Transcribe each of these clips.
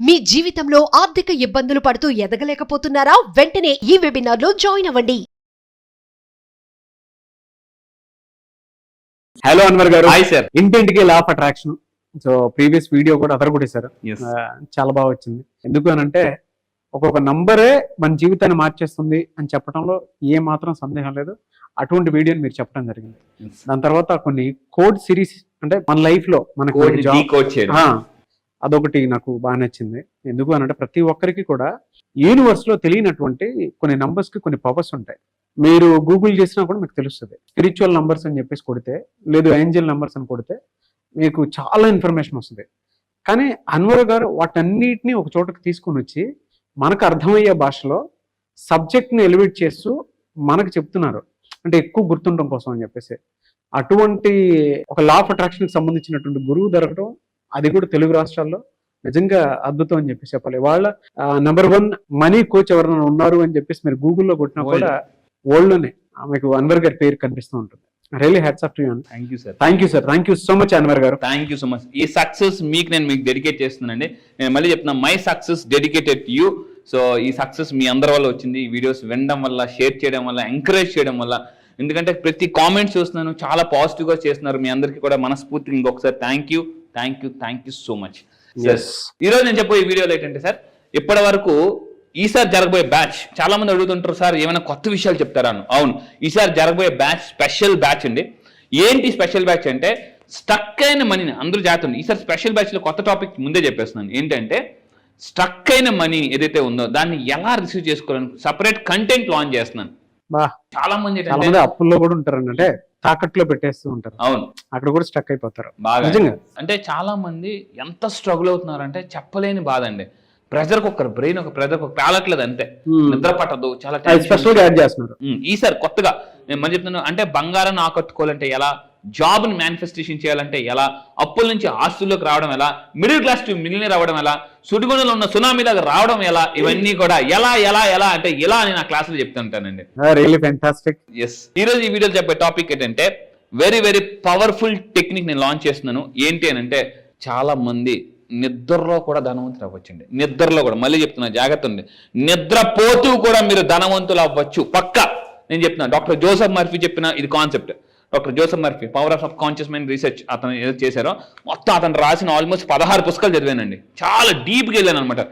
మీ జీవితంలో ఆర్థిక ఇబ్బందులు పడుతూ ఎదగలేకపోతున్నారా? వెంటనే ఈ వెబినార్ లో జాయిన్ అవ్వండి. హలో అన్వర్ గారు. Hi sir. ఇంటింటికి law of attraction. So previous video కూడా అదరగొట్టేశారు. Yes. చాలా బాగా వచ్చింది. ఎందుకు అని అంటే ఒక్కొక్క నంబరే మన జీవితాన్ని మార్చేస్తుంది అని చెప్పడంలో ఏ మాత్రం సందేహం లేదు. అటువంటి వీడియోని మీరు చెప్పడం జరిగింది. దాని తర్వాత కొన్ని కోడ్ సిరీస్ అంటే మన లైఫ్ లో మనకి డీకోడ్ చేయడం అదొకటి నాకు బాగా నచ్చింది. ఎందుకు అని అంటే ప్రతి ఒక్కరికి కూడా యూనివర్స్ లో తెలియనటువంటి కొన్ని నంబర్స్ కి కొన్ని పవర్స్ ఉంటాయి. మీరు గూగుల్ చేసినా కూడా మీకు తెలుస్తుంది. స్పిరిచువల్ నంబర్స్ అని చెప్పేసి కొడితే, లేదు ఏంజల్ నంబర్స్ అని కొడితే మీకు చాలా ఇన్ఫర్మేషన్ వస్తుంది. కానీ అన్వర్ గారు వాటన్నిటిని ఒక చోటకి తీసుకుని వచ్చి మనకు అర్థమయ్యే భాషలో సబ్జెక్ట్ని ఎలివేట్ చేస్తూ మనకు చెప్తున్నారు. అంటే ఎక్కువ గుర్తుండడం కోసం అని చెప్పేసి అటువంటి ఒక లా ఆఫ్ అట్రాక్షన్ కి సంబంధించినటువంటి గురువు దొరకడం, అది కూడా తెలుగు రాష్ట్రాల్లో నిజంగా అద్భుతం అని చెప్పేసి చెప్పాలి. వాళ్ళ నెంబర్ 1 మనీ కోచ్ ఎవరైనా ఉన్నారు అని చెప్పేసి మీరు గూగుల్లో కొట్టినా కూడా వరల్డ్ లోనే మీకు అన్వర్ గారి పేరు కనిపిస్తూ ఉంటుంది. Really hats off to you. Thank you sir. Thank you so much Anwar గారు. Thank you so much. ఈ సక్సెస్ మీకు డెడికేట్ చేస్తున్నానండి. నేను మళ్ళీ చెప్తున్నా, my success dedicated to you. So ఈ సక్సెస్ మీ అందరి వల్ల వచ్చింది. ఈ వీడియోస్ వినడం వల్ల, షేర్ చేయడం వల్ల, ఎంకరేజ్ చేయడం వల్ల. ఎందుకంటే ప్రతి కామెంట్ చూస్తున్నాను, చాలా పాజిటివ్ గా చేస్తున్నారు. మీ అందరికీ కూడా మనస్ఫూర్తిగా ఇంకొకసారి థ్యాంక్ యూ సో మచ్. ఈ రోజు నేను చెప్పే ఈ వీడియోలో ఏంటంటే సార్, ఇప్పటి వరకు ఈసారి జరగబోయే బ్యాచ్ చాలా మంది అడుగుతుంటారు, సార్ ఏమైనా కొత్త విషయాలు చెప్తారా? అవును, ఈసారి జరగబోయే బ్యాచ్ స్పెషల్ బ్యాచ్ అండి. ఏంటి స్పెషల్ బ్యాచ్ అంటే, స్టక్ అయిన మనీని అందరూ జాగ్రత్త. ఈసారి స్పెషల్ బ్యాచ్ లో కొత్త టాపిక్ ముందే చెప్పేస్తున్నాను. ఏంటంటే, స్టక్ అయిన మనీ ఏదైతే ఉందో దాన్ని ఎలా రిసీవ్ చేసుకోవాలని సపరేట్ కంటెంట్ లాంచ్ చేస్తున్నాను. చాలా మంది అప్పుల్లో కూడా ఉంటారు, అంటే తాకట్లో పెట్టేస్తూ ఉంటారు. అవును, అక్కడ కూడా స్టక్ అయిపోతారు బాగా. అంటే చాలా మంది ఎంత స్ట్రగుల్ అవుతున్నారు అంటే చెప్పలేని బాధ అండి. ప్రెజర్ కుక్కర్ బ్రెయిన్ ఒక ప్రెజర్ కుక్కర్ కాలట్లేదు, అంతే. నిద్ర పట్టదు, చాలా స్పెషల్ గా యాడ్ చేస్తున్నారు. ఈసారి కొత్తగా నేను మళ్ళీ చెప్తున్నాను, అంటే బంగారాన్ని ఆకట్టుకోవాలంటే ఎలా, జాబ్ ని మేనిఫెస్టేషన్ చేయాలంటే ఎలా, అప్పుల నుంచి ఆస్తుల్లోకి రావడం ఎలా, మిడిల్ క్లాస్ టు మిలియనీర్ అవ్వడం ఎలా, సుడిగుణంలో ఉన్న సునామీ లాగా రావడం ఎలా, ఇవన్నీ కూడా ఎలా ఎలా ఎలా అంటే ఇలా నేను ఆ క్లాసులో చెప్తుంటానండి. Really fantastic. ఎస్. ఈ రోజు ఈ వీడియోలో చెప్పే టాపిక్ ఏంటంటే, వెరీ వెరీ పవర్ఫుల్ టెక్నిక్ నేను లాంచ్ చేస్తున్నాను. ఏంటి అని అంటే, చాలా మంది నిద్రలో కూడా ధనవంతులు అవ్వచ్చండి. నిద్రలో కూడా, మళ్ళీ చెప్తున్నా జాగ్రత్త ఉంది, నిద్రపోతూ కూడా మీరు ధనవంతులు అవ్వచ్చు పక్కా. నేను చెప్తున్నా, డాక్టర్ జోసెఫ్ మర్ఫీ చెప్పిన ఇది concept. Doctor Joseph Murphy power of sub conscious mind research అతను ఏదో చేశారో మొత్తం అతను రాసిన ఆల్మోస్ట్ 16 పుస్తకాలు చదివానండి. చాలా డీప్గా వెళ్ళాను అనమాట.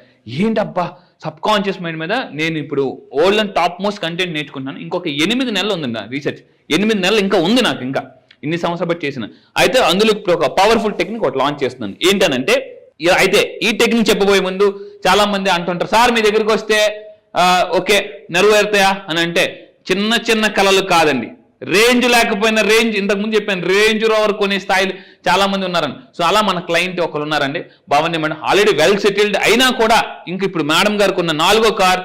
ఏంటబ్బా సబ్ కాన్షియస్ మైండ్ మీద నేను ఇప్పుడు old and top most content నేర్చుకున్నాను. ఇంకొక 8 నెలలు ఉంది నా రీసెర్చ్. 8 నెలలు ఇంకా ఉంది నాకు, ఇంకా ఇన్ని సంవత్సరాలు బట్టి చేసిన. అయితే అందులో ఇప్పుడు ఒక పవర్ఫుల్ టెక్నిక్ ఒకటి లాంచ్ చేస్తున్నాను. ఏంటనంటే, అయితే ఈ టెక్నిక్ చెప్పబోయే ముందు చాలా మంది అంటుంటారు, సార్ మీ దగ్గరికి వస్తే ఓకే నెరవేరుతాయా అని అంటే, చిన్న చిన్న కళలు కాదండి. రేంజ్ లేకపోయినా రేంజ్, ఇంతకు ముందు చెప్పాను, రేంజ్ రోవర్ కొనే స్థాయిలు చాలా మంది ఉన్నారని. సో అలా మన క్లయింట్ ఒకరు ఉన్నారండి, Bhavani madam. Already well settled అయినా కూడా ఇంక ఇప్పుడు మేడం గారికి ఉన్న 4వ కార్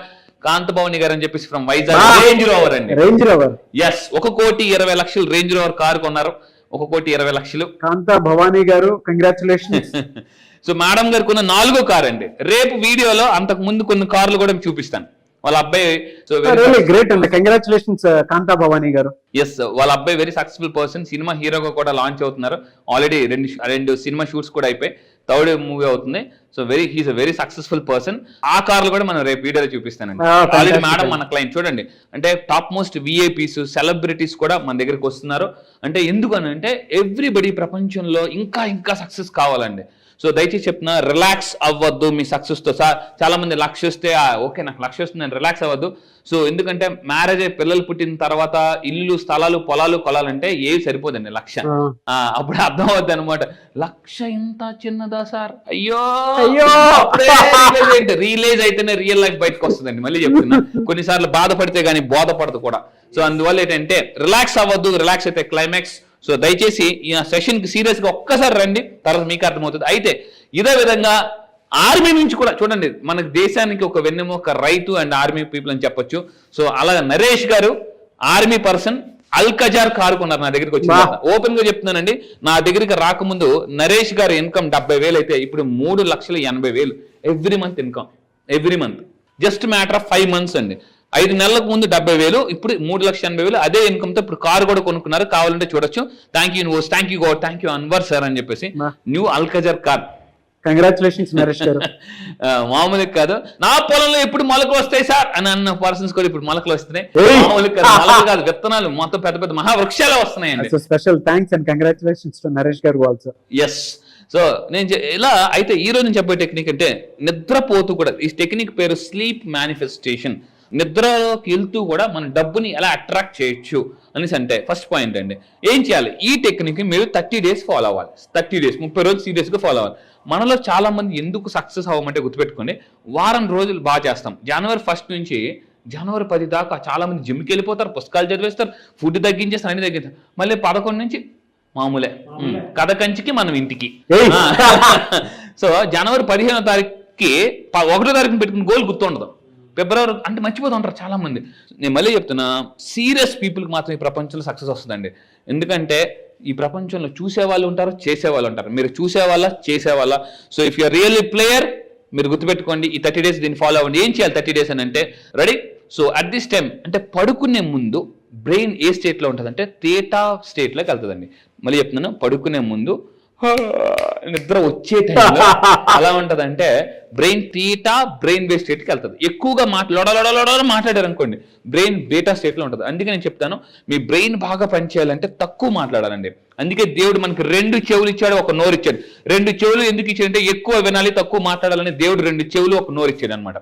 కాంతభవాని గారు అని చెప్పేసి ఫ్రమ్ వైజాగ్ రేంజ్ రోవర్ అండి. Range rover, yes. 1,20,00,000 range rover car కొన్నారు. 1,20,00,000. కాంతభవాని గారు, కంగ్రాచులేషన్స్. సో మేడం గారికి ఉన్న 4వ కార్ అండి. రేపు వీడియోలో అంతకు ముందు కొన్ని కార్లు కూడా చూపిస్తాను. వాళ్ళ అబ్బాయి గ్రేట్ అండి, కంగ్రాచులేషన్స్ కాంతభవాని గారు. ఎస్, వాళ్ళ అబ్బాయి వెరీ సక్సెస్ఫుల్ పర్సన్. సినిమా హీరోగా కూడా లాంచ్ అవుతున్నారు. ఆల్రెడీ రెండు సినిమా షూట్స్ కూడా అయిపోయి 3rd మూవీ అవుతుంది. So he's a very successful person. ఆ కార్లు కూడా మనం రేపు వీడియోలో చూపిస్తానండి. ఆల్రెడీ మేడం మన క్లయింట్ చూడండి, అంటే టాప్ మోస్ట్ విఐపీస్, సెలబ్రిటీస్ కూడా మన దగ్గరికి వస్తున్నారు. అంటే ఎందుకని అంటే, ఎవ్రీబడి ప్రపంచంలో ఇంకా ఇంకా సక్సెస్ కావాలండి. సో దయచేసి చెప్తున్నా, రిలాక్స్ అవ్వద్దు మీ సక్సెస్ తో. చాలా మంది లక్ష వస్తే ఓకే నాకు లక్ష వస్తుంది నేను రిలాక్స్ అవ్వద్దు. సో ఎందుకంటే మ్యారేజ్ అయ్యి పిల్లలు పుట్టిన తర్వాత ఇల్లు, స్థలాలు, పొలాలు కొలాలంటే ఏవి సరిపోదండి. లక్ష అప్పుడు అర్థం అవుద్ది అనమాట. లక్ష ఇంత చిన్నదా సార్, అయ్యో రియలైజ్ అయితేనే రియల్ లైఫ్ బయటకు వస్తుందండి. మళ్ళీ చెప్తున్నా, కొన్నిసార్లు బాధపడితే గానీ బోధపడదు కూడా. సో అందువల్ల ఏంటంటే, రిలాక్స్ అవ్వద్దు, రిలాక్స్ అయితే క్లైమాక్స్. సో దయచేసి ఈ సెషన్ కి సీరియస్ గా ఒక్కసారి రండి, తర్వాత మీకు అర్థమవుతుంది. అయితే ఇదే విధంగా ఆర్మీ నుంచి కూడా చూడండి, మన దేశానికి ఒక వెన్నెముక రైతు అండ్ ఆర్మీ పీపుల్ అని చెప్పొచ్చు. సో అలాగే నరేష్ గారు ఆర్మీ పర్సన్, అల్కజార్ కారు కొన్నారు నా దగ్గరికి వచ్చి. ఓపెన్ గా చెప్తున్నానండి, నా దగ్గరికి రాకముందు నరేష్ గారు ఇన్కమ్ 70,000 అయితే ఇప్పుడు 3,80,000 every month income. Every month, just matter of 5 months అండి. 5 నెలలకు ముందు 70,000, ఇప్పుడు 3,80,000 అదే ఇన్కమ్ తో ఇప్పుడు కారు కూడా కొనుక్కున్నారు. కావాలంటే చూడొచ్చు. Thank you God, thank you Anwar sir అని చెప్పేసి new Alcazar car. Congratulations Naresh గారు. మామూలుగా కాదు, నా పొలంలో ఎప్పుడు మొలకలు వస్తాయి సార్ అని అన్న పర్సన్స్ కూడా ఇప్పుడు మొలకలు వస్తున్నాయి. ఏయ్! మామూలుగా కాదు, మొలకలు కాదు, విత్తనాలు మొత్తం పెద్ద పెద్ద మహావృక్షాలే వస్తున్నాయండి. Special thanks and congratulations to Naresh గారు ఆల్సో. ఎస్. సో ఇలా అయితే ఈ రోజు నేను చెప్పే టెక్నిక్ అంటే నిద్రపోతూ కూడా, ఈ టెక్నిక్ పేరు స్లీప్ మేనిఫెస్టేషన్. నిద్రలోకి వెళ్తూ కూడా మన డబ్బుని ఎలా అట్రాక్ట్ చేయొచ్చు అనేసి అంటే ఫస్ట్ పాయింట్ అండి. ఏం చేయాలి? ఈ టెక్నిక్ మీరు 30 days ఫాలో అవ్వాలి. 30 days 30 రోజులు సీరియస్గా ఫాలో అవ్వాలి. మనలో చాలా మంది ఎందుకు సక్సెస్ అవ్వమంటే గుర్తుపెట్టుకోండి, వారం రోజులు బాగా చేస్తాం. జనవరి 1 నుంచి జనవరి 10 దాకా చాలా మంది జిమ్కి వెళ్ళిపోతారు, పుస్తకాలు చదివేస్తారు, ఫుడ్ తగ్గించేస్తారు, అన్ని తగ్గిస్తారు. మళ్ళీ 11 నుంచి మామూలే, కథ కంచికి మనం ఇంటికి. సో జనవరి 15వ తారీఖుకి 1వ తారీఖుని పెట్టుకుని గోల్ గుర్తుండదు. ఫిబ్రవరి అంటే మర్చిపోతూ ఉంటారు చాలా మంది. నేను మళ్ళీ చెప్తున్నా, సీరియస్ పీపుల్కి మాత్రం ఈ ప్రపంచంలో సక్సెస్ వస్తుందండి. ఎందుకంటే ఈ ప్రపంచంలో చూసేవాళ్ళు ఉంటారు, చేసేవాళ్ళు ఉంటారు. మీరు చూసేవాళ్ళ, చేసేవాళ్ళ. So if you're really player, మీరు గుర్తుపెట్టుకోండి, ఈ 30 days దీన్ని ఫాలో అవ్వండి. ఏం చేయాలి 30 days అని అంటే, ready? So at this time అంటే పడుకునే ముందు బ్రెయిన్ ఏ స్టేట్లో ఉంటుంది అంటే థీటా స్టేట్లోకి వెళ్తుందండి. మళ్ళీ చెప్తున్నాను, పడుకునే ముందు నిద్ర వచ్చే టైంలో ఎలా ఉంటుంది అంటే బ్రెయిన్ థీటా బ్రెయిన్ బేస్ స్టేట్కి వెళ్తుంది. ఎక్కువగా మాట్లాడారు అనుకోండి, బ్రెయిన్ బీటా స్టేట్లో ఉంటుంది. అందుకే నేను చెప్తాను, మీ బ్రెయిన్ బాగా పనిచేయాలంటే తక్కువ మాట్లాడాలండి. అందుకే దేవుడు మనకి 2 చెవులు ఇచ్చాడు, 1 నోరు ఇచ్చాడు. 2 చెవులు ఎందుకు ఇచ్చాడంటే ఎక్కువ వినాలి, తక్కువ మాట్లాడాలని దేవుడు 2 చెవులు 1 నోరు ఇచ్చాడు అనమాట.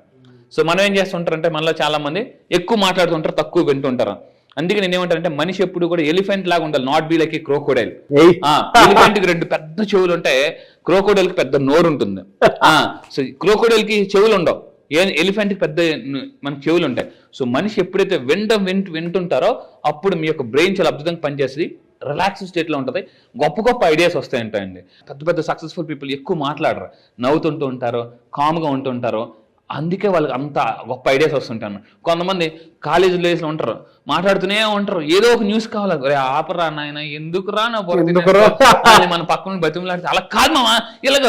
సో మనం ఏం చేస్తుంటారంటే, మనలో చాలా మంది ఎక్కువ మాట్లాడుతుంటారు, తక్కువ వింటుంటారు. అందుకే నేను ఏమంటానంటే, మనిషి ఎప్పుడు కూడా ఎలిఫెంట్ లాగా ఉండాలి, not be like a crocodile. Elephant కి 2 పెద్ద చెవులు ఉంటాయి, క్రోకోడైల్ కి పెద్ద నోరు ఉంటుంది. సో క్రోకోడైల్ కి చెవులు ఉండవు, ఎలిఫెంట్ కి పెద్ద మనకి చెవులు ఉంటాయి. సో మనిషి ఎప్పుడైతే వింటుంటారో అప్పుడు మీ యొక్క బ్రెయిన్ చాలా అద్భుతంగా పనిచేస్తుంది, రిలాక్స్ స్టేట్ లో ఉంటుంది, గొప్ప గొప్ప ఐడియాస్ వస్తాయంటాయండి. పెద్ద పెద్ద సక్సెస్ఫుల్ పీపుల్ ఎక్కువ మాట్లాడరు, నవ్వుతుంటూ ఉంటారు, కామ్గా ఉంటుంటారు. అందుకే వాళ్ళకి అంత గొప్ప ఐడియాస్ వస్తుంటాను. కొంతమంది కాలేజ్ డేస్లో ఉంటారు, మాట్లాడుతూనే ఉంటారు, ఏదో ఒక న్యూస్ కావాలి, ఆపరా నాయన, ఎందుకు రా నా మన పక్కన బతిమలాడితే, అలా కాదు మామా, ఇలాగ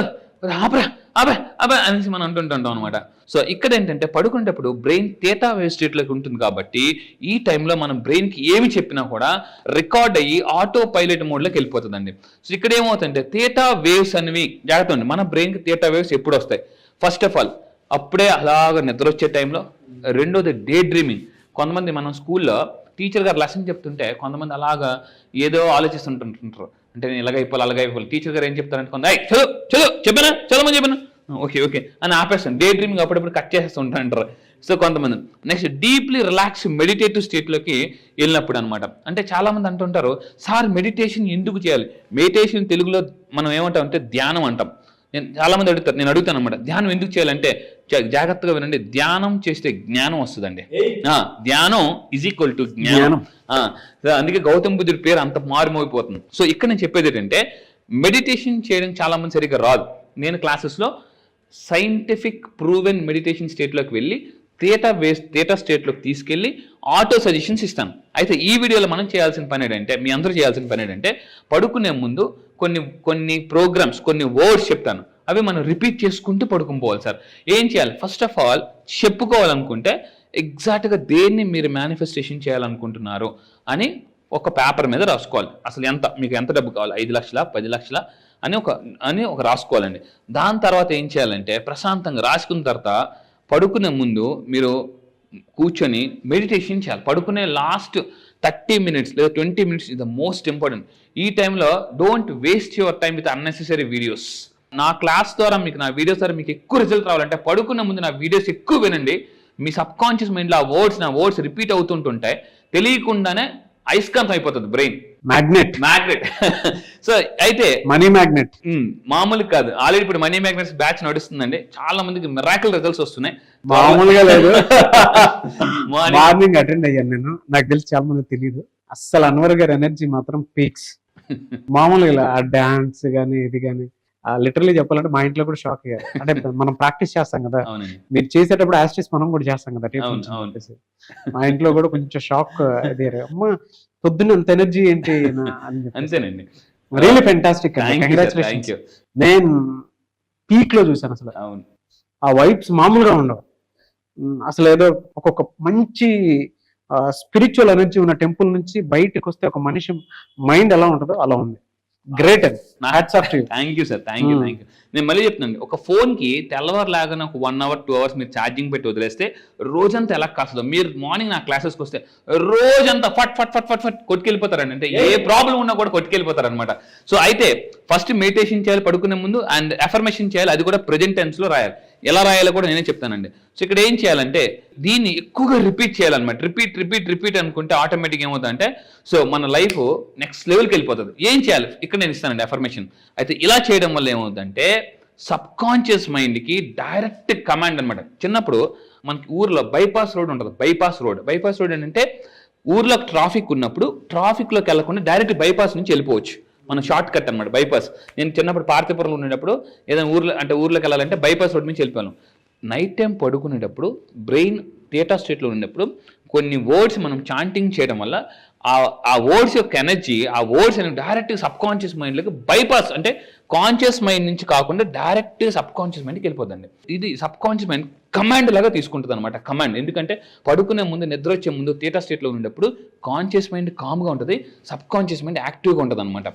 ఆపరా అబే అబే అనేసి మనం అంటుంటాం అనమాట. సో ఇక్కడ ఏంటంటే పడుకునేటప్పుడు బ్రెయిన్ థీటా వేవ్ స్టేట్లోకి ఉంటుంది కాబట్టి ఈ టైంలో మనం బ్రెయిన్కి ఏమి చెప్పినా కూడా రికార్డ్ అయ్యి ఆటో పైలట్ మోడ్లోకి వెళ్ళిపోతుందండి. సో ఇక్కడ ఏమవుతుందంటే థీటా వేవ్స్ అనేవి జాగ్రత్త ఉంది. మన బ్రెయిన్కి థీటా వేవ్స్ ఎప్పుడు వస్తాయి? ఫస్ట్ ఆఫ్ ఆల్ అప్పుడే అలాగ నిద్ర వచ్చే టైంలో. రెండోది డే డ్రీమింగ్. కొంతమంది మనం స్కూల్లో టీచర్ గారు లెసన్ చెప్తుంటే కొంతమంది అలాగా ఏదో ఆలోచిస్తుంటుంటారు, అంటే నేను ఇలాగ అయిపోవాలి, అలాగ అయిపోవాలి. టీచర్ గారు ఏం చెప్తారంటే కొంత చదువు చెప్పానా, చదవమని చెప్పాను, ఓకే అని ఆపేస్తాను. డే డ్రీమింగ్ అప్పుడప్పుడు కట్ చేసేస్తుంటారు. సో కొంతమంది నెక్స్ట్ డీప్లీ రిలాక్స్ మెడిటేటివ్ స్టేట్లోకి వెళ్ళినప్పుడు అనమాట. అంటే చాలా మంది అంటుంటారు, సార్ మెడిటేషన్ ఎందుకు చేయాలి? మెడిటేషన్ తెలుగులో మనం ఏమంటాం అంటే ధ్యానం అంటాం. చాలా మంది అడుగుతారు, నేను అడుగుతాను అనమాట, ధ్యానం ఎందుకు చేయాలంటే జాగ్రత్తగా వినండి, ధ్యానం చేస్తే జ్ఞానం వస్తుందండి. ధ్యానం ఈజ్ ఈక్వల్ టు జ్ఞానం. అందుకే గౌతమ్ బుద్ధుడి పేరు అంత మారుమోగిపోతుంది. సో ఇక్కడ నేను చెప్పేది ఏంటంటే, మెడిటేషన్ చేయడం చాలా మంది సరిగ్గా రాదు. నేను క్లాసెస్లో సైంటిఫిక్ ప్రూవెన్ మెడిటేషన్ స్టేట్లోకి వెళ్ళి థీటా స్టేట్లోకి తీసుకెళ్ళి ఆటో సజెషన్స్ ఇస్తాను. అయితే ఈ వీడియోలో మనం చేయాల్సిన పని ఏంటంటే, మీ అందరూ చేయాల్సిన పని ఏంటంటే, పడుకునే ముందు కొన్ని ప్రోగ్రామ్స్, కొన్ని వర్డ్స్ చెప్తాను, అవి మనం రిపీట్ చేసుకుంటూ పడుకుని పోవాలి సార్. ఏం చేయాలి? ఫస్ట్ ఆఫ్ ఆల్ చెప్పుకోవాలనుకుంటే ఎగ్జాక్ట్గా దేన్ని మీరు మేనిఫెస్టేషన్ చేయాలనుకుంటున్నారు అని ఒక పేపర్ మీద రాసుకోవాలి. అసలు మీకు ఎంత డబ్బు కావాలి, 5 లక్షల 10 లక్షల అని ఒక రాసుకోవాలండి. దాని తర్వాత ఏం చేయాలంటే, ప్రశాంతంగా రాసుకున్న తర్వాత పడుకునే ముందు మీరు కూర్చొని మెడిటేషన్ చేయాలి. పడుకునే లాస్ట్ 30 minutes లేదా 20 minutes is the most important. ఈ టైంలో don't waste your time with unnecessary videos. నా క్లాస్ ద్వారా మీకు, నా వీడియోస్ ద్వారా మీకు ఎక్కువ రిజల్ట్ రావాలంటే పడుకునే ముందు నా వీడియోస్ ఎక్కువ వినండి. మీ సబ్ కాన్షియస్ మైండ్లో నా వర్డ్స్ రిపీట్ అవుతుంటుంటాయి, తెలియకుండానే అయస్కాంతం అయిపోతుంది బ్రెయిన్, మ్యాగ్నెట్. సో అయితే మనీ మ్యాగ్నెట్ మామూలు కాదు. ఆల్రెడీ ఇప్పుడు మనీ మ్యాగ్నెట్స్ బ్యాచ్ నడుస్తుందండి, చాలా మందికి మిరాకిల్ రిజల్ట్స్ వస్తున్నాయి. మామూలుగా లేదు. మార్నింగ్ అటెండ్ అయ్యాను నేను, నాకు తెలిసి చాలా మంది తెలియదు. అస్సలు అన్వర్ గారి ఎనర్జీ మాత్రం పీక్స్. మామూలుగా ఆ డాన్స్ గానీ ఇది గానీ లిటరలీ చెప్పాలంటే మా ఇంట్లో కూడా షాక్ అయ్యారు. అంటే మనం ప్రాక్టీస్ చేస్తాం కదా, మీరు చేసేటప్పుడు యాస్టిస్ మనం కూడా చేస్తాం కదా, మా ఇంట్లో కూడా కొంచెం షాక్ అయ్యారు. అమ్మ పొద్దున్న అంత ఎనర్జీ ఏంటి అంతేనండి. Really fantastic. నేను పీక్ లో చూసాను అసలు. ఆ వైబ్స్ మామూలుగా ఉండవు అసలు. ఏదో ఒక్కొక్క మంచి స్పిరిచువల్ ఎనర్జీ ఉన్న టెంపుల్ నుంచి బయటకు వస్తే ఒక మనిషి మైండ్ ఎలా ఉంటుందో అలా ఉంది. గ్రేట్ అండి, hats off to you. Thank you sir, thank you. నేను మళ్ళీ చెప్తున్నాను, ఒక ఫోన్కి తెల్లవారులాగానే ఒక 1 hour 2 hours మీరు ఛార్జింగ్ పెట్టి వదిలేస్తే రోజంతా ఎలా కాస్తుందో. మీరు మార్నింగ్ నా క్లాసెస్కి వస్తే రోజంతా ఫట్ ఫట్ ఫట్ ఫట్ ఫట్ కొట్టుకెళ్ళిపోతారండి. అంటే ఏ ప్రాబ్లం ఉన్నా కూడా కొట్టుకెళ్ళిపోతారు అనమాట. సో అయితే ఫస్ట్ మెడిటేషన్ చేయాలి పడుకునే ముందు, అండ్ అఫర్మేషన్ చేయాలి, అది కూడా ప్రెజెంట్ టెన్స్ లో రాయాలి. ఎలా రాయాలో కూడా నేనే చెప్తానండి. సో ఇక్కడ ఏం చేయాలంటే దీన్ని ఎక్కువగా రిపీట్ చేయాలన్నమాట. రిపీట్ రిపీట్ రిపీట్ అనుకుంటే ఆటోమేటిక్ ఏమవుతుందంటే సో మన లైఫ్ నెక్స్ట్ లెవెల్కి వెళ్ళిపోతుంది. ఏం చేయాలి ఇక్కడ నేను ఇస్తానండి అఫర్మేషన్. అయితే ఇలా చేయడం వల్ల ఏమవుతుందంటే సబ్ కాన్షియస్ మైండ్కి డైరెక్ట్ కమాండ్ అనమాట. చిన్నప్పుడు మనకి ఊర్లో బైపాస్ రోడ్ ఉంటుంది. బైపాస్ రోడ్ ఏంటంటే ఊర్లో ట్రాఫిక్ ఉన్నప్పుడు ట్రాఫిక్లోకి వెళ్ళకుండా డైరెక్ట్ బైపాస్ నుంచి వెళ్ళిపోవచ్చు. మన షార్ట్ కట్ అనమాట బైపాస్. నేను చిన్నప్పుడు పార్తీపురంలో ఉండేటప్పుడు ఏదైనా ఊర్లోకి వెళ్ళాలంటే బైపాస్ రోడ్ నుంచి వెళ్ళిపోయాను. నైట్ టైం పడుకునేటప్పుడు బ్రెయిన్ థీటా స్టేట్లో ఉన్నప్పుడు కొన్ని వర్డ్స్ మనం చాంటింగ్ చేయడం వల్ల ఆ వర్డ్స్ యొక్క ఎనర్జీ, ఆ వర్డ్స్ అనేవి డైరెక్ట్ సబ్ కాన్షియస్ మైండ్లోకి బైపాస్, అంటే కాన్షియస్ మైండ్ నుంచి కాకుండా డైరెక్ట్ సబ్ కాన్షియస్ మైండ్కి వెళ్ళిపోతుంది. ఇది సబ్ కాన్షియస్ మైండ్ కమాండ్ లాగా తీసుకుంటుంది అనమాట. కమాండ్ ఎందుకంటే పడుకునే ముందు నిద్ర వచ్చే ముందు థీటా స్టేట్లో ఉన్నప్పుడు కాన్షియస్ మైండ్ కామ్గా ఉంటుంది, సబ్ కాన్షియస్ మైండ్ యాక్టివ్గా ఉంటుంది అనమాట.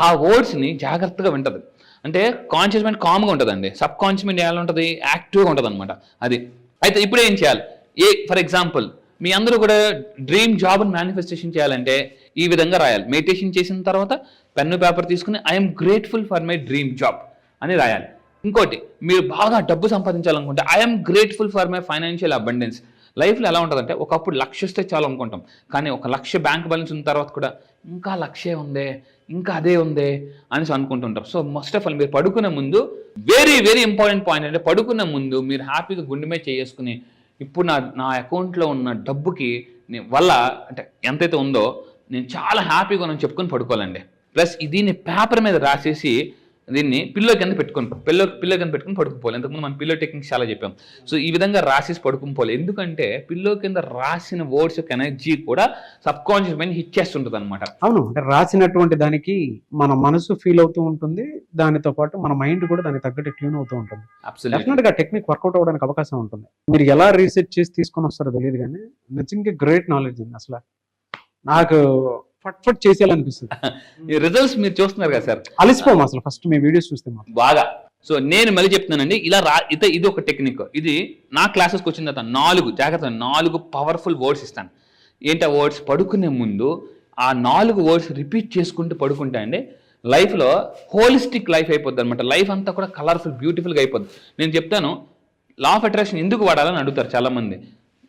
ఆ వర్డ్స్ని జాగ్రత్తగా వింటది. అంటే కాన్షియస్ మైండ్ కామ్గా ఉంటుందండి, సబ్ కాన్షియస్ మైండ్ ఎలా ఉంటుంది, యాక్టివ్గా ఉంటుంది అనమాట. అది అయితే ఇప్పుడు ఏం చేయాలి, ఫర్ ఎగ్జాంపుల్ మీ అందరూ కూడా డ్రీమ్ జాబ్ని మేనిఫెస్టేషన్ చేయాలంటే ఈ విధంగా రాయాలి. మెడిటేషన్ చేసిన తర్వాత పెన్ను పేపర్ తీసుకుని I'm grateful for my dream job అని రాయాలి. ఇంకోటి, మీరు బాగా డబ్బు సంపాదించాలనుకుంటే I'm grateful for my financial abundance. లైఫ్లో ఎలా ఉంటుందంటే ఒకప్పుడు లక్ష వస్తే చాలు అనుకుంటాం, కానీ 1 లక్ష బ్యాంక్ బ్యాలెన్స్ ఉన్న తర్వాత కూడా ఇంకా లక్షే ఉందే, ఇంకా అదే ఉందే అనేసి అనుకుంటుంటాం. సో మస్ట్ ఆఫ్ ఆల్ మీరు పడుకునే ముందు వెరీ వెరీ ఇంపార్టెంట్ పాయింట్ అంటే పడుకునే ముందు మీరు హ్యాపీగా గుండె మీద చేసుకుని ఇప్పుడు నా అకౌంట్లో ఉన్న డబ్బుకి వల్ల అంటే ఎంతైతే ఉందో నేను చాలా హ్యాపీగా ఉన్నాను చెప్పుకొని పడుకోవాలండి. ప్లస్ దీన్ని పేపర్ మీద రాసేసి దీన్ని పిల్లో కింద పెట్టుకొని పడుకుపోవాలి. ఇంతకుముందు మనం పిల్లో టెక్నిక్స్ చాలా చెప్పాం. సో ఈ విధంగా రాసేసి పడుకుపోవాలి. ఎందుకంటే పిల్లో కింద రాసిన వర్డ్స్ యొక్క ఎనర్జీ కూడా సబ్ కాన్షియస్ మైండ్ హిట్ చేస్తుంటుంది అనమాట. అవును, అంటే రాసినటువంటి దానికి మన మనసు ఫీల్ అవుతూ ఉంటుంది, దానితో పాటు మన మైండ్ కూడా దానికి తగ్గట్టు ట్యూన్ అవుతూ ఉంటుంది. డెఫినెట్ గా టెక్నిక్ వర్కౌట్ అవ్వడానికి అవకాశం ఉంటుంది. మీరు ఎలా రీసెర్చ్ చేసి తీసుకొని వస్తారో తెలియదు, కానీ నిజంగా గ్రేట్ నాలెడ్జ్ ఉంది. అసలు నాకు ఫట్ చేసేయాలనిపిస్తుంది. ఈ రిజల్ట్స్ మీరు చూస్తున్నారు కదా సార్, అలసిపోం అసలు ఫస్ట్ మీ వీడియోస్ చూస్తే బాగా. సో నేను మళ్ళీ చెప్తున్నానండి, ఇలా ఇది ఒక టెక్నిక్. ఇది నా క్లాసెస్కి వచ్చిన తర్వాత 4 పవర్ఫుల్ వర్డ్స్ ఇస్తాను. ఏంటి ఆ వర్డ్స్? పడుకునే ముందు ఆ 4 వర్డ్స్ రిపీట్ చేసుకుంటూ పడుకుంటా అండి లైఫ్లో హోలిస్టిక్ లైఫ్ అయిపోద్ది అనమాట. లైఫ్ అంతా కూడా కలర్ఫుల్ బ్యూటిఫుల్గా అయిపోద్ది. నేను చెప్తాను లా ఆఫ్ అట్రాక్షన్ ఎందుకు వాడాలని అడుగుతారు చాలామంది.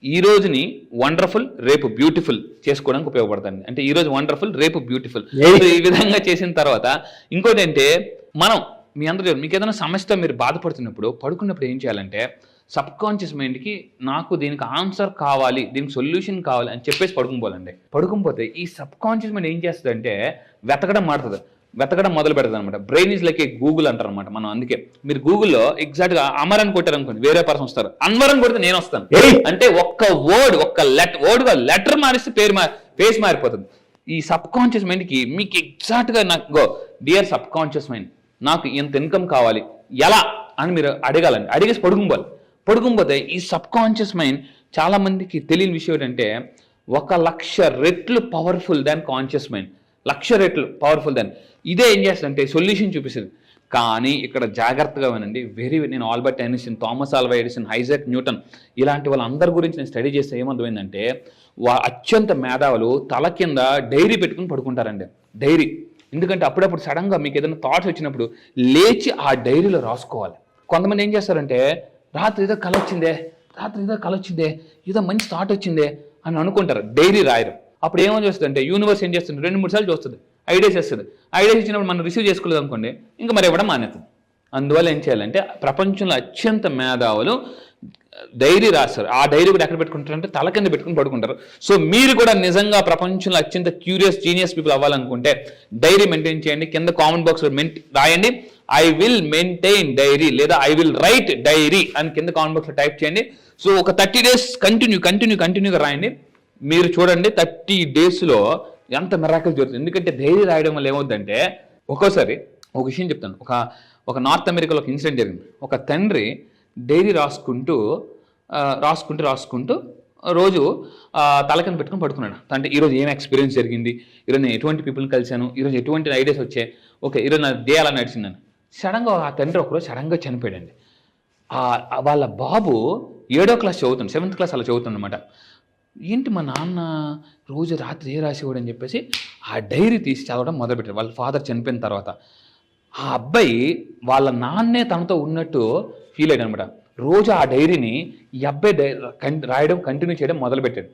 ఈ రోజుని వండర్ఫుల్ రేపు బ్యూటిఫుల్ చేసుకోవడానికి ఉపయోగపడుతుంది. అంటే ఈ రోజు వండర్ఫుల్ రేపు బ్యూటిఫుల్. ఈ విధంగా చేసిన తర్వాత ఇంకోటి ఏంటంటే మీ అందరూ మీకు ఏదైనా సమస్యతో మీరు బాధపడుతున్నప్పుడు పడుకున్నప్పుడు ఏం చేయాలంటే సబ్ కాన్షియస్ మైండ్కి నాకు దీనికి ఆన్సర్ కావాలి, దీనికి సొల్యూషన్ కావాలి అని చెప్పేసి పడుకుపోవాలండి. పడుకుపోతే ఈ సబ్ కాన్షియస్ మైండ్ ఏం చేస్తుందంటే వెతకడం మొదలు పెడతారు అనమాట. Brain is like A Google అంటారు అనమాట. మనం అందుకే మీరు గూగుల్లో ఎగ్జాక్ట్గా అమర్ అని కొట్టారు అనుకోండి, వేరే పర్సన్ వస్తారు. అన్వర్ అని కొడితే నేను వస్తాను. అంటే ఒక్క లెటర్ మారిస్తే ఫేస్ మారిపోతుంది. ఈ సబ్ కాన్షియస్ మైండ్కి మీకు ఎగ్జాక్ట్గా నాకు డియర్ సబ్ కాన్షియస్ మైండ్ నాకు ఇంత ఇన్కమ్ కావాలి ఎలా అని మీరు అడగాలండి. అడిగేసి పడుకుపోతే ఈ సబ్ కాన్షియస్ మైండ్ చాలా మందికి తెలియని విషయం ఏంటంటే 1,00,000 రెట్లు పవర్ఫుల్ దాన్ కాన్షియస్ మైండ్. 1,00,000 రెట్లు పవర్ఫుల్ దాన్. ఇదే ఏం చేస్తుందంటే సొల్యూషన్ చూపిస్తుంది. కానీ ఇక్కడ జాగ్రత్తగా వినండి. నేను Albert Einstein, Thomas Alva Edison, Isaac Newton ఇలాంటి వాళ్ళందరి గురించి నేను స్టడీ చేస్తే ఏమర్థమైందంటే అత్యంత మేధావులు తల కింద డైరీ పెట్టుకుని పడుకుంటారండి. డైరీ ఎందుకంటే అప్పుడప్పుడు సడన్గా మీకు ఏదైనా థాట్స్ వచ్చినప్పుడు లేచి ఆ డైరీలో రాసుకోవాలి. కొంతమంది ఏం చేస్తారంటే రాత్రి ఏదో కల వచ్చిందే, ఏదో మంచి థాట్ వచ్చిందే అని అనుకుంటారు, డైరీ రాయరు. అప్పుడు ఏమో చేస్తుందంటే యూనివర్స్ ఏం చేస్తుంది 2-3 సార్లు చూస్తుంది, ఐడియాస్ ఇస్తుంది. ఐడియాస్ ఇచ్చినప్పుడు మనం రిసీవ్ చేసుకోలేదు అనుకోండి, ఇంకా మరి ఇవ్వడం మానేస్తుంది. అందువల్ల ఏం చేయాలంటే ప్రపంచంలో అత్యంత మేధావులు డైరీ రాస్తారు. ఆ డైరీ కూడా ఎక్కడ పెట్టుకుంటారంటే తల కింద పెట్టుకుని పడుకుంటారు. సో మీరు కూడా నిజంగా ప్రపంచంలో అత్యంత క్యూరియస్ జీనియస్ పీపుల్ అవ్వాలనుకుంటే డైరీ మెయింటైన్ చేయండి. కింద కామెంట్ బాక్స్ రాయండి ఐ విల్ మెయింటైన్ డైరీ లేదా ఐ విల్ రైట్ డైరీ అని కింద కామెంట్ బాక్స్లో టైప్ చేయండి. సో ఒక 30 days కంటిన్యూగా రాయండి. మీరు చూడండి 30 daysలో ఎంత మిరాకిల్ జరుగుతుంది. ఎందుకంటే డైరీ రాయడం వల్ల ఏమవుతుందంటే ఒక్కోసారి ఒక విషయం చెప్తాను. ఒక నార్త్ అమెరికాలో ఒక ఇన్సిడెంట్ జరిగింది. ఒక తండ్రి డైరీ రాసుకుంటూ రోజు తల కింద పెట్టుకుని పడుకున్నాడు. అంటే ఈరోజు ఏం ఎక్స్పీరియన్స్ జరిగింది, ఈరోజు నేను ఎటువంటి పీపుల్ని కలిశాను, ఈరోజు ఎటువంటి ఐడియాస్ వచ్చాయి, ఓకే ఈరోజు నా డే అలా నడిచిందని. సడన్గా ఆ తండ్రి ఒకరోజు సడన్గా చనిపోయాడండి. వాళ్ళ బాబు 7వ క్లాస్ చదువుతుంది, 7th క్లాస్ అలా చదువుతుంది అనమాట. ఏంటి మా నాన్న రోజు రాత్రి ఏ రాసేవాడు అని చెప్పేసి ఆ డైరీ తీసి చదవడం మొదలుపెట్టాడు. వాళ్ళ ఫాదర్ చనిపోయిన తర్వాత ఆ అబ్బాయి వాళ్ళ నాన్నే తనతో ఉన్నట్టు ఫీల్ అయ్యాడు అనమాట. రోజు ఆ డైరీని ఈ అబ్బాయి రాయడం కంటిన్యూ చేయడం మొదలుపెట్టాడు.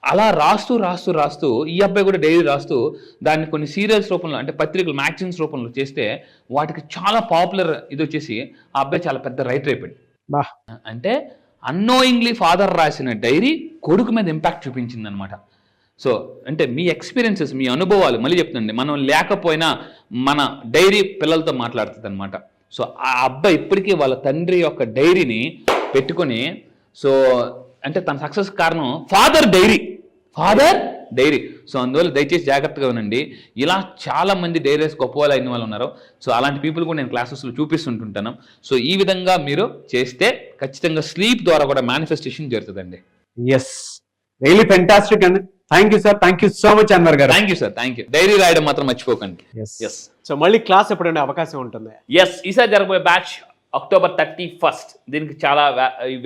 అలా రాస్తూ రాస్తూ రాస్తూ ఈ అబ్బాయి కూడా డైరీ రాస్తూ దాన్ని కొన్ని సీరియల్స్ రూపంలో, అంటే పత్రికలు మ్యాగజైన్స్ రూపంలో చేస్తే వాటికి చాలా పాపులర్ ఇది వచ్చేసి ఆ అబ్బాయి చాలా పెద్ద రైటర్ అయిపోయాడు. అంటే అన్నోయింగ్లీ ఫాదర్ రాసిన డైరీ కొడుకు మీద ఇంపాక్ట్ చూపించింది అనమాట. సో అంటే మీ ఎక్స్పీరియన్సెస్, మీ అనుభవాలు, మళ్ళీ చెప్తుందండి, మనం లేకపోయినా మన డైరీ పిల్లలతో మాట్లాడుతుంది అనమాట. సో ఆ అబ్బాయి ఇప్పటికీ వాళ్ళ తండ్రి యొక్క డైరీని పెట్టుకొని, సో అంటే తన సక్సెస్ కారణం ఫాదర్ డైరీ. సో అందువల్ల దయచేసి జాగ్రత్తగా ఉండండి. ఇలా చాలా మంది డైరీస్ గొప్ప వాళ్ళు అయిన వాళ్ళు ఉన్నారు. సో అలాంటి పీపుల్ కూడా నేను క్లాసెస్లో చూపిస్తుంటుంటాను. సో ఈ విధంగా మీరు చేస్తే ఖచ్చితంగా స్లీప్ ద్వారా కూడా మేనిఫెస్టేషన్ జరుగుతుందండి. ఎస్, రియలీ ఫెంటాస్టిక్ అండి. Thank you sir, thank you so much Anwar గారు. Thank you sir, thank you. Diary రాయడం మాత్రం మర్చిపోకండి. ఎస్. సో మళ్ళీ క్లాస్ ఎప్పుడైనా అవకాశం ఉంటుంది? ఈసారి జరగబోయే బ్యాచ్ October 31st. దీనికి చాలా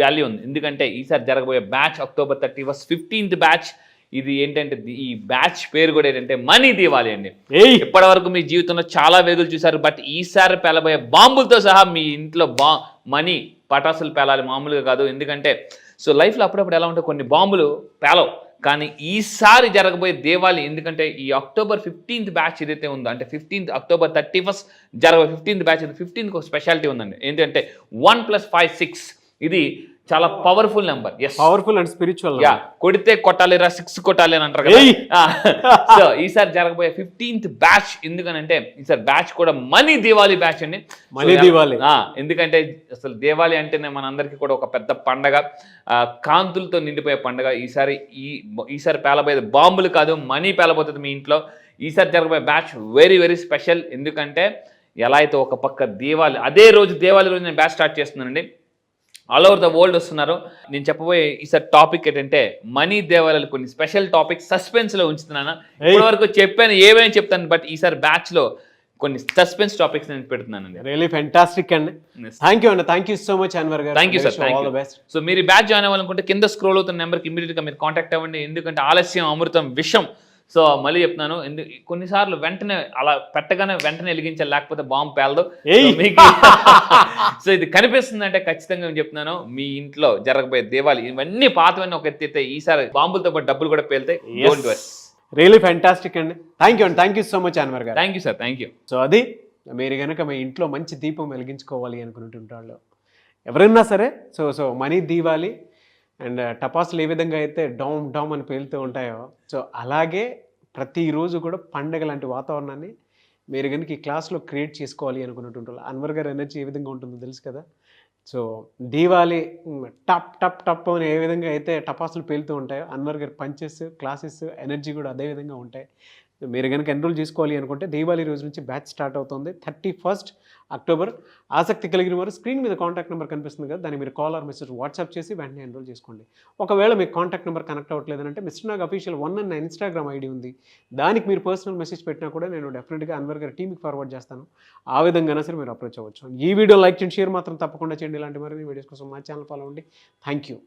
వాల్యూ ఉంది, ఎందుకంటే ఈసారి జరగబోయే batch October 31st 15th batch. ఇది ఏంటంటే ఈ బ్యాచ్ పేరు కూడా ఏంటంటే మనీ దీవాలి అండి. ఇప్పటి వరకు మీ జీవితంలో చాలా వేగులు చూసారు, బట్ ఈసారి పేలబోయే బాంబులతో సహా మీ ఇంట్లో మనీ పటాసులు పేలాలి, మామూలుగా కాదు. ఎందుకంటే సో లైఫ్లో అప్పుడప్పుడు ఎలా ఉంటే కొన్ని బాంబులు పేలవు, కానీ ఈసారి జరగబోయే దేవాలి. ఎందుకంటే ఈ October 15th బ్యాచ్ ఏదైతే ఉందో, అంటే October 31st జరగబోయే 15th బ్యాచ్, 15th ఒక స్పెషాలిటీ ఉందండి. ఏంటంటే 1 + 5 6. ఇది చాలా powerful number. Powerful and spiritual. కొడితే కొట్టాలిరా, 6 కొట్టాలి అని అంటారు కదా. సో ఈసారి జరగబోయే 15th బ్యాచ్ ఎందుకనంటే ఈసారి బ్యాచ్ కూడా మనీ దీవాలి బ్యాచ్ అండి. మనీ దీవాలి ఎందుకంటే అసలు దీవాలి అంటేనే మనందరికీ కూడా ఒక పెద్ద పండగ, కాంతులతో నిండిపోయే పండగ. ఈసారి పేలబోయేది బాంబులు కాదు, మనీ పేలబోతుంది మీ ఇంట్లో. ఈసారి జరగబోయే బ్యాచ్ వెరీ వెరీ స్పెషల్. ఎందుకంటే ఎలా అయితే ఒక పక్క దీవాలి, అదే రోజు దీవాలి రోజు నేను బ్యాచ్ స్టార్ట్ చేస్తున్నానండి. ఆల్ ఓవర్ ద వరల్డ్ వస్తున్నారు. నేను చెప్పబోయే ఈసారి టాపిక్ ఏంటంటే మనీ దేవాలయాలు కొన్ని స్పెషల్ టాపిక్ సస్పెన్స్లో ఉంచుతున్నాను. ఇప్పటి వరకు చెప్పాను, ఏమైనా చెప్తాను, బట్ ఈసారి బ్యాచ్లో కొన్ని సస్పెన్స్ టాపిక్స్ నేను పెడుతున్నానండి. రియలీ ఫెంటాస్టిక్ అండి. థ్యాంక్ యూ అండి, thank you so much Anwar గారు. Thank you sir, all the best. So మీరు బ్యాచ్ జాయిన్ అవ్వాలనుకుంటే కింద స్క్రోల్ అవుతున్న నెంబర్కి ఇమీడియట్గా మీరు కాంటాక్ట్ అవ్వండి. ఎందుకంటే ఆలస్యం అమృతం విషం. సో మళ్ళీ చెప్తున్నాను, కొన్నిసార్లు వెంటనే అలా పెట్టగానే వెంటనే వెలిగించాలి, లేకపోతే బాంబు పేలదు మీకు. సో ఇది కనిపిస్తుంది అంటే ఖచ్చితంగా నేను చెప్తున్నాను, మీ ఇంట్లో జరగబోయే దేవాలి ఇవన్నీ పాతవన్నీ ఒక ఎత్తితే ఈసారి బాంబులతో పాటు డబ్బులు కూడా పేలుతాయి. రియలీ ఫెంటాస్టిక్ అండి. థ్యాంక్ యూ అండి, thank you so much Anwar గారు. Thank you sir, thank you. So అది మీరు కనుక మీ ఇంట్లో మంచి దీపం వెలిగించుకోవాలి అనుకుంటుంటాళ్ళు ఎవరైనా సరే, సో మనీ దీవాలి అండ్ టపాసులు ఏ విధంగా అయితే డామ్ డామ్ అని పేలుతూ ఉంటాయో, సో అలాగే ప్రతిరోజు కూడా పండగ లాంటి వాతావరణాన్ని మీరు కనుక ఈ క్లాస్లో క్రియేట్ చేసుకోవాలి అనుకున్నట్టు అన్వర్ గారి ఎనర్జీ ఏ విధంగా ఉంటుందో తెలుసు కదా. సో దీవాలి టప్ టప్ టప్ అని ఏ విధంగా అయితే టపాసులు పేలుతూ ఉంటాయో, అన్వర్ గారి పంచెస్ క్లాసెస్ ఎనర్జీ కూడా అదే విధంగా ఉంటాయి. మీరు కనుక ఎన్రోల్ చేసుకోవాలి అనుకుంటే దీవాలి రోజు నుంచి బ్యాచ్ స్టార్ట్ అవుతుంది 31st October. ఆసక్తి కలిగిన వారు స్క్రీన్ మీద కాంటాక్ట్ నెంబర్ కనిపిస్తుంది కదా, దాన్ని మీరు కాల్ ఆర్ మెసేజ్ వాట్సాప్ చేసి వెంటనే ఎన్రోల్ చేసుకోండి. ఒకవేళ మీకు కాంటాక్ట్ నెంబర్ కనెక్ట్ అవ్వట్లేదంటే మిస్టర్ నాగ్ అఫీషియల్ 1 అన్న ఇన్స్టాగ్రామ్ ఐడి ఉంది, దానికి మీరు పర్సనల్ మెసేజ్ పెట్టినా కూడా నేను డెఫినెట్గా అన్వర్ గారి టీమ్కి ఫార్వర్డ్ చేస్తాను. ఆ విధంగా సరే మీరు అప్రోచ్ అవ్వచ్చు. ఈ వీడియో లైక్ చేయండి, షేర్ మాత్రం తప్పకుండా చేయండి. ఇలాంటి మరిన్ని వీడియోస్ కోసం మా ఛానల్ ఫాలో అవ్వండి. Thank you.